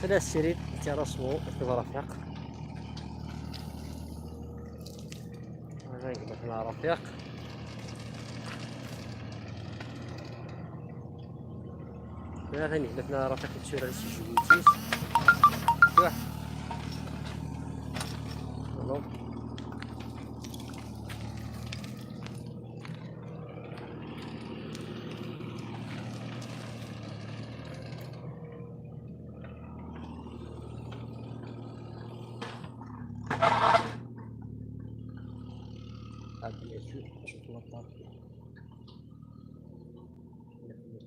هذا السرير ترسمو كذا رفيق. هذا يقدر رفيق. هذا نحلفنا رفيق بسورة لسجويتيس. شوح. والله. هذا شوف اللطار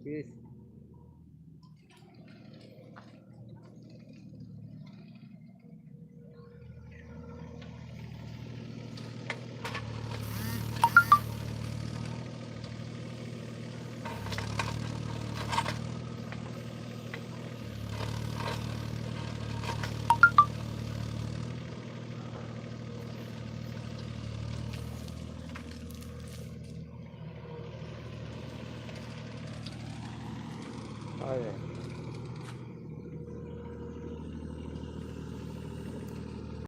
كيف. هذا